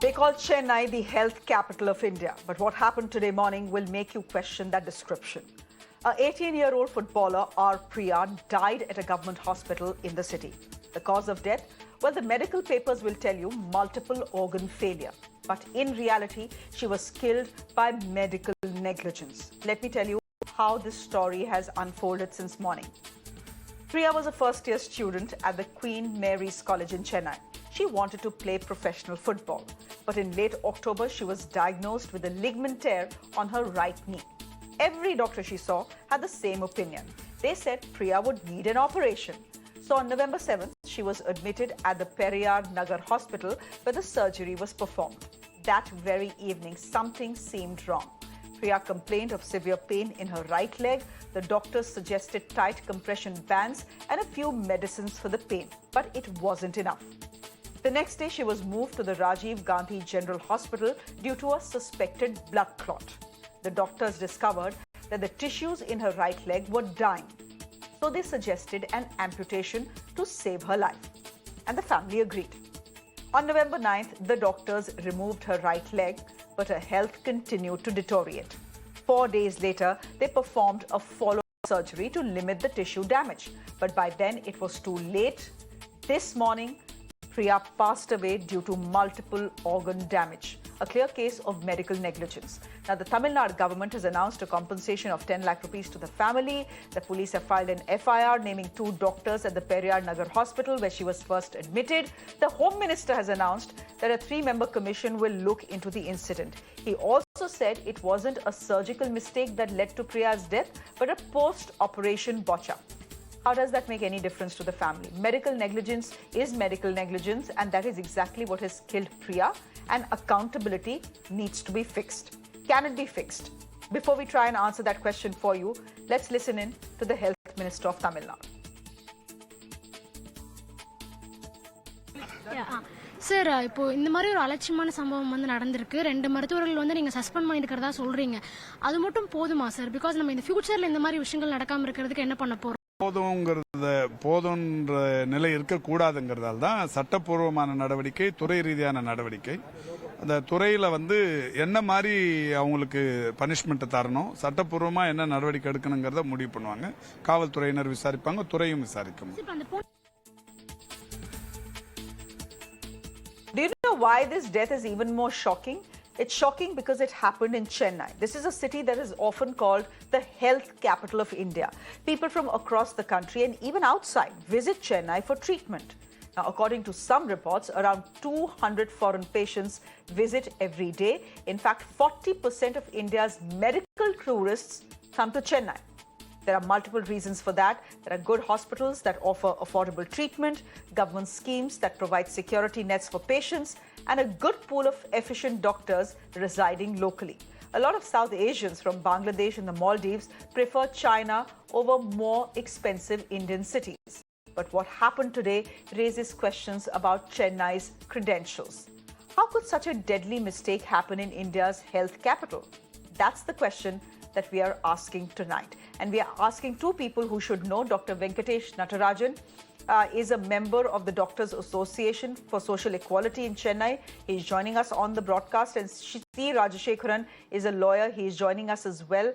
They call Chennai the health capital of India. But what happened today morning will make you question that description. A 18-year-old footballer, Priya, died at a government hospital in the city. The cause of death? Well, the medical papers will tell you multiple organ failure. But in reality, she was killed by medical negligence. Let me tell you how this story has unfolded since morning. Priya was a first-year student at the Queen Mary's College in Chennai. She wanted to play professional football. But in late October, she was diagnosed with a ligament tear on her right knee. Every doctor she saw had the same opinion. They said Priya would need an operation. So on November 7th, she was admitted at the Periyar Nagar Hospital where the surgery was performed. That very evening, something seemed wrong. Priya complained of severe pain in her right leg. The doctors suggested tight compression bands and a few medicines for the pain, but it wasn't enough. The next day, she was moved to the Rajiv Gandhi General Hospital due to a suspected blood clot. The doctors discovered that the tissues in her right leg were dying. So they suggested an amputation to save her life. And the family agreed. On November 9th, the doctors removed her right leg, but her health continued to deteriorate. 4 days later, they performed a follow-up surgery to limit the tissue damage. But by then, it was too late. This morning, Priya passed away due to multiple organ damage, a clear case of medical negligence. Now, the Tamil Nadu government has announced a compensation of 10 lakh rupees to the family. The police have filed an FIR naming 2 doctors at the Periyar Nagar Hospital where she was first admitted. The Home Minister has announced that a 3-member commission will look into the incident. He also said it wasn't a surgical mistake that led to Priya's death, but a post-operation botch-up. How does that make any difference to the family? Medical negligence is medical negligence, and that is exactly what has killed Priya. And accountability needs to be fixed. Can it be fixed? Before we try and answer that question for you, let's listen in to the Health Minister of Tamil Nadu. Sir, இப்போ இந்த மாதிரி ஒரு அலட்சியமான சம்பவம் வந்து நடந்திருக்கு. 2 மருத்துவர்கள் வந்து நீங்க சஸ்பெண்ட் பண்ணிருக்கிறதா சொல்றீங்க. அது மட்டும் போதுமா சார்? பிகாஸ் நம்ம இந்த ஃபியூச்சர்ல இந்த மாதிரி விஷயங்கள் நடக்காம இருக்கிறதுக்கு என்ன பண்ண போறோம்? போதுன்ற நிலை இருக்கக்கூடாதுங்கிறதால தான் சட்டப்பூர்வமான நடவடிக்கை, துறை ரீதியான நடவடிக்கை. அந்த துறையில வந்து என்ன மாதிரி அவங்களுக்கு பனிஷ்மெண்ட் தரணும், சட்டப்பூர்வமா என்ன நடவடிக்கை எடுக்கணுங்கிறத முடிவு பண்ணுவாங்க. காவல்துறையினர் விசாரிப்பாங்க, துறையும் விசாரிக்கும். Do you know why this death is even more shocking? It's shocking because it happened in Chennai. This is a city that is often called the health capital of India. People from across the country and even outside visit Chennai for treatment. Now, according to some reports, around 200 foreign patients visit every day. In fact, 40% of India's medical tourists come to Chennai. There are multiple reasons for that. There are good hospitals that offer affordable treatment, government schemes that provide security nets for patients, and a good pool of efficient doctors residing locally. A lot of South Asians from Bangladesh and the Maldives prefer China over more expensive Indian cities. But what happened today raises questions about Chennai's credentials. How could such a deadly mistake happen in India's health capital? That's the question that we are asking tonight. And we are asking 2 people who should know. Dr. Venkatesh Natarajan is a member of the Doctors Association for Social Equality in Chennai. He is joining us on the broadcast. And Shreya Dhoundial is a lawyer. He is joining us as well.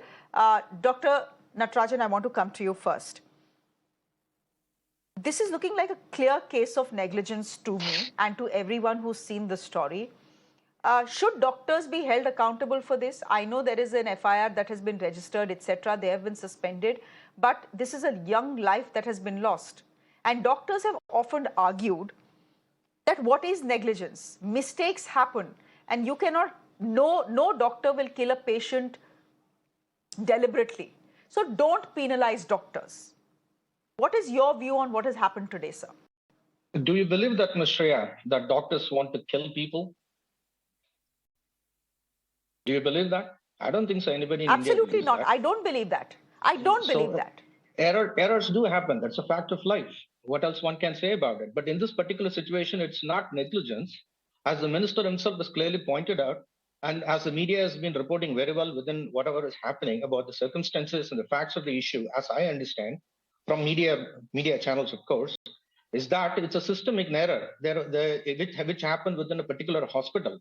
Dr. Natarajan, I want to come to you first. This is looking like a clear case of negligence to me and to everyone who's seen the story. Should doctors be held accountable for this? I know there is an FIR that has been registered, etc. They have been suspended. But this is a young life that has been lost. And doctors have often argued that what is negligence? Mistakes happen. And you cannot, no doctor will kill a patient deliberately. So don't penalize doctors. What is your view on what has happened today, sir? Do you believe that, Ms. Shreya, that doctors want to kill people? Do you believe that? I don't think so. Anybody in Absolutely India not. that. I don't believe that. I don't believe that. Errors do happen. That's a fact of life. What else one can say about it? But in this particular situation, it's not negligence. As the minister himself has clearly pointed out, and as the media has been reporting very well within whatever is happening about the circumstances and the facts of the issue, as I understand, from media channels, of course, is that it's a systemic error which happened within a particular hospital.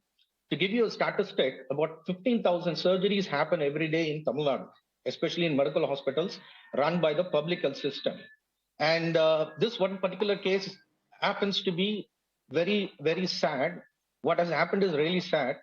To give you a statistic, about 15,000 surgeries happen every day in Tamil Nadu, especially in medical hospitals run by the public health system. And this one particular case happens to be very, very sad. What has happened is really sad,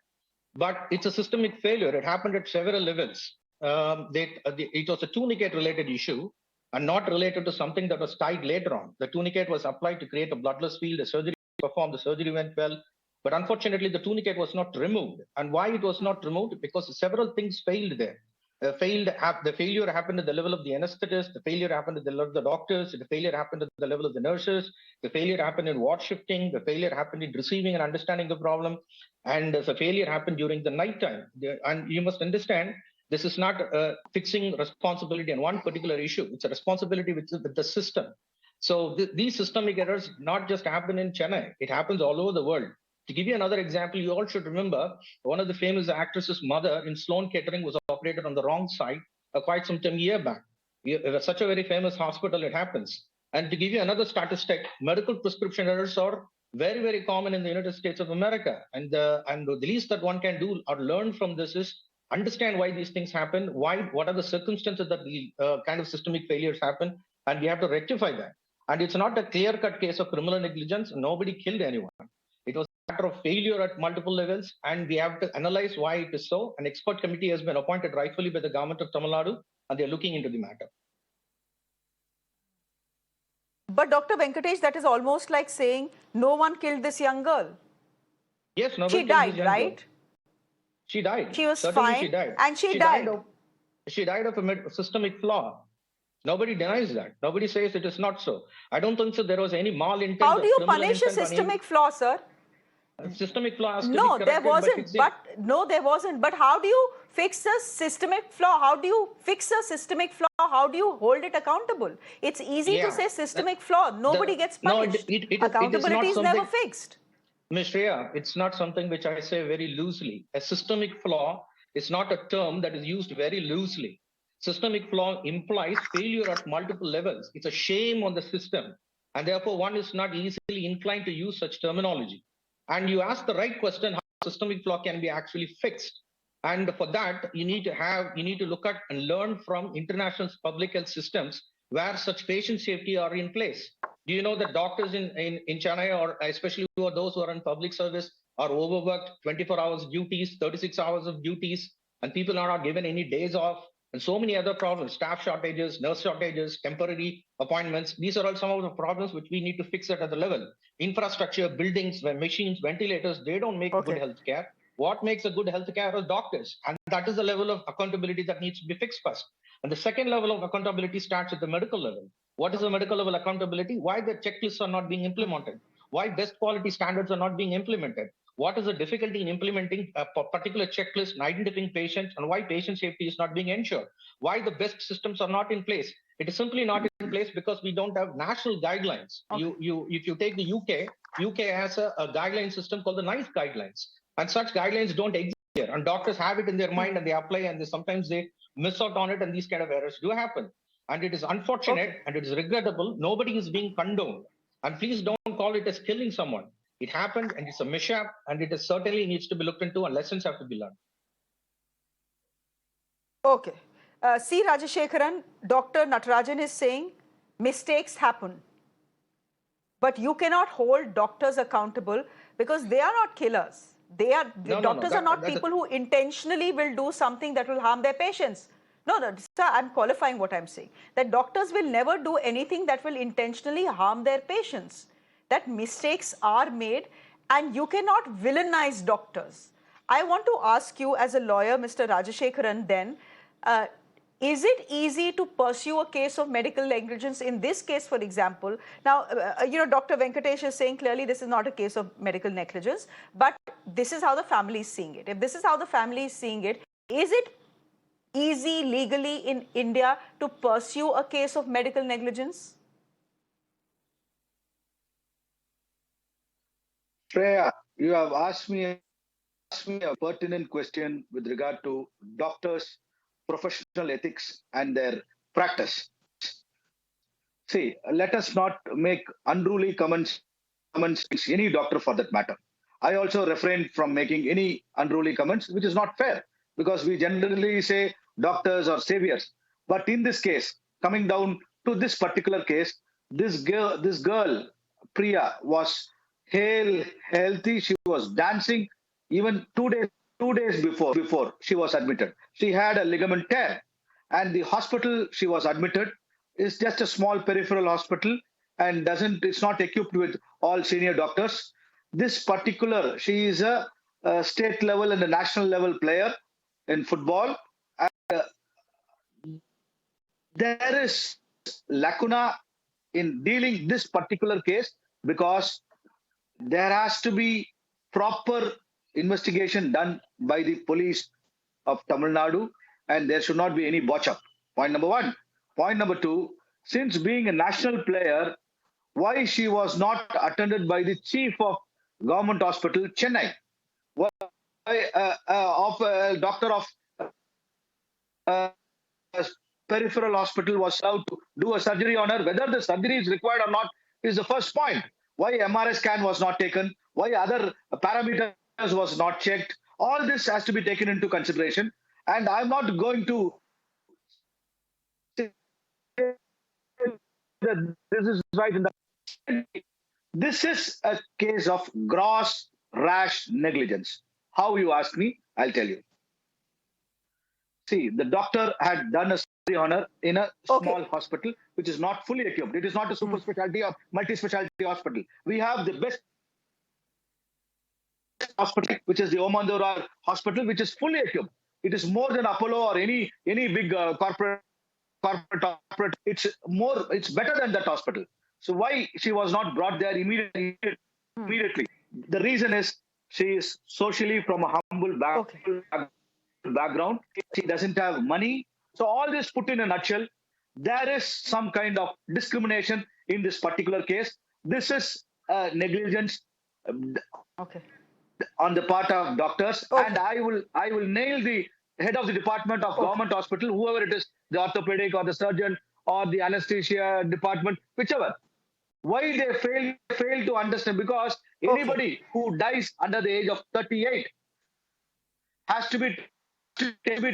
but it's a systemic failure. It happened at several levels. It was a tourniquet related issue and not related to something that was tied later on. The tourniquet was applied to create a bloodless field. The surgery performed, the surgery went well. But unfortunately, the tourniquet was not removed. And why it was not removed? Because several things failed there. The failure happened at the level of the anesthetist, the failure happened at the level of the doctors, the failure happened at the level of the nurses, the failure happened in ward shifting, the failure happened in receiving and understanding the problem, and the failure happened during the night time. And you must understand, this is not fixing responsibility on one particular issue. It's a responsibility with the system. So these systemic errors not just happen in Chennai, it happens all over the world. To give you another example, you all should remember one of the famous actresses' mother in Sloan Kettering was operated on the wrong side quite some time year back. It was such a very famous hospital, it happens. And to give you another statistic, medical prescription errors are very, very common in the United States of America. And the least that one can do or learn from this is understand why these things happen, what are the circumstances that the kind of systemic failures happen, and we have to rectify that. And it's not a clear-cut case of criminal negligence. Nobody killed anyone. It was a matter of failure at multiple levels, and we have to analyze why it is so. An expert committee has been appointed rightfully by the government of Tamil Nadu, and they're looking into the matter. But Dr. Venkatesh, that is almost like saying no one killed this young girl. Yes, nobody she died, right? Girl. She died. She was Certainly fine, she died. and she died. She died of a systemic flaw. Nobody denies that. Nobody says it is not so. I don't think so there was any malintent. How do you punish a systemic flaw, sir? Systemic flaw has to no, be there wasn't. No, there wasn't. But how do you fix a systemic flaw? How do you fix a systemic flaw? How do you hold it accountable? It's easy to say systemic flaw. Nobody gets punished. No, accountability is never fixed. Ms. Shreya, it's not something which I say very loosely. A systemic flaw is not a term that is used very loosely. Systemic flaw implies failure at multiple levels. It's a shame on the system. And therefore, one is not easily inclined to use such terminology. And you ask the right question, how systemic flaw can be actually fixed. And for that, you need to look at and learn from international public health systems where such patient safety are in place. Do you know that doctors in Chennai, or especially those who are in public service, are overworked, 24 hours duties, 36 hours of duties, and people are not given any days off, and so many other problems, staff shortages, nurse shortages, temporary appointments. These are all some of the problems which we need to fix at the level. Infrastructure, buildings, machines, ventilators, they don't make good healthcare. What makes a good healthcare is doctors. And that is the level of accountability that needs to be fixed first. And the second level of accountability starts at the medical level. What is the medical level accountability? Why the checklists are not being implemented? Why best quality standards are not being implemented? What is the difficulty in implementing a particular checklist and identifying patients, and why patient safety is not being ensured? Why the best systems are not in place? It is simply not in place because we don't have national guidelines. If you take the UK has a guideline system called the NICE guidelines, and such guidelines don't exist here. And doctors have it in their mind and they apply, and sometimes they miss out on it, and these kind of errors do happen. And it is unfortunate and it is regrettable. Nobody is being condoned. And please don't call it as killing someone. It happened and it's a mishap, and it is certainly needs to be looked into, and lessons have to be learned. Okay. C. Rajashekharan, Dr. Natarajan is saying mistakes happen. But you cannot hold doctors accountable because they are not killers. Doctors are not people who intentionally will do something that will harm their patients. No, sir, I'm qualifying what I'm saying. That doctors will never do anything that will intentionally harm their patients. That mistakes are made, and you cannot villainize doctors. I want to ask you as a lawyer, Mr. Rajashekharan, then, is it easy to pursue a case of medical negligence in this case, for example? Now, Dr. Venkatesh is saying clearly this is not a case of medical negligence, but this is how the family is seeing it. If this is how the family is seeing it, is it easy legally in India to pursue a case of medical negligence? Priya, you have asked me a pertinent question with regard to doctors' professional ethics and their practice. See, let us not make unruly comments, any doctor for that matter. I also refrain from making any unruly comments, which is not fair because we generally say doctors are saviors. But in this case, coming down to this particular case, this girl, Priya, was hale, healthy. She was dancing even 2 days before she was admitted. She had a ligament tear, and the hospital she was admitted is just a small peripheral hospital and it's not equipped with all senior doctors. This particular, she is a state level and a national level player in football. There is lacuna in dealing this particular case because there has to be proper investigation done by the police of Tamil Nadu, and there should not be any botch up. Point number one. Point number two, since being a national player, why she was not attended by the chief of government hospital, Chennai? Why of a doctor of peripheral hospital was allowed to do a surgery on her? Whether the surgery is required or not is the first point. Why MRI scan was not taken? Why other parameters was not checked? All this has to be taken into consideration. And I'm not going to say that this is right in the. This is a case of gross rash negligence. How you ask me, I'll tell you. See, the doctor had done a surgery on her in a small hospital, which is not fully equipped. It is not a super specialty or multi-specialty hospital. We have the best hospital, which is the Omandora Hospital, which is fully equipped. It is more than Apollo or any big corporate. It's better than that hospital. So why she was not brought there immediately? The reason is she is socially from a humble background. She doesn't have money. So all this put in a nutshell, there is some kind of discrimination in this particular case. This is negligence on the part of doctors, and I will nail the head of the department of government hospital, whoever it is, the orthopedic or the surgeon or the anesthesia department, whichever. Why they fail to understand? Because anybody who dies under the age of 38 has to be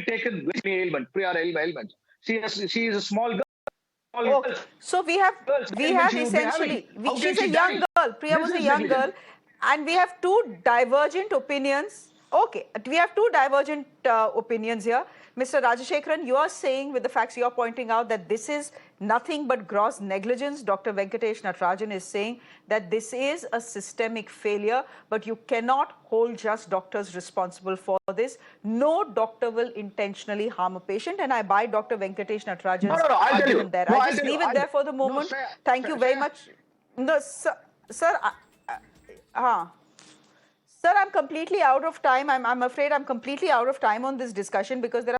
taken with ailment, prior ailment. She is a small girl. So we have essentially, she's a young girl. Priya was a young girl, and we have two divergent opinions. We have two divergent opinions here. Mr. Rajashekharan, you are saying with the facts you are pointing out that this is nothing but gross negligence. Dr. Venkatesh Natarajan is saying that this is a systemic failure, but you cannot hold just doctors responsible for this. No doctor will intentionally harm a patient, and I buy Dr. Venkatesh Natarajan's argument there. I'll just leave it there for the moment. Thank you very much. No, sir. Sir, I'm completely out of time. I'm afraid I'm completely out of time on this discussion because there are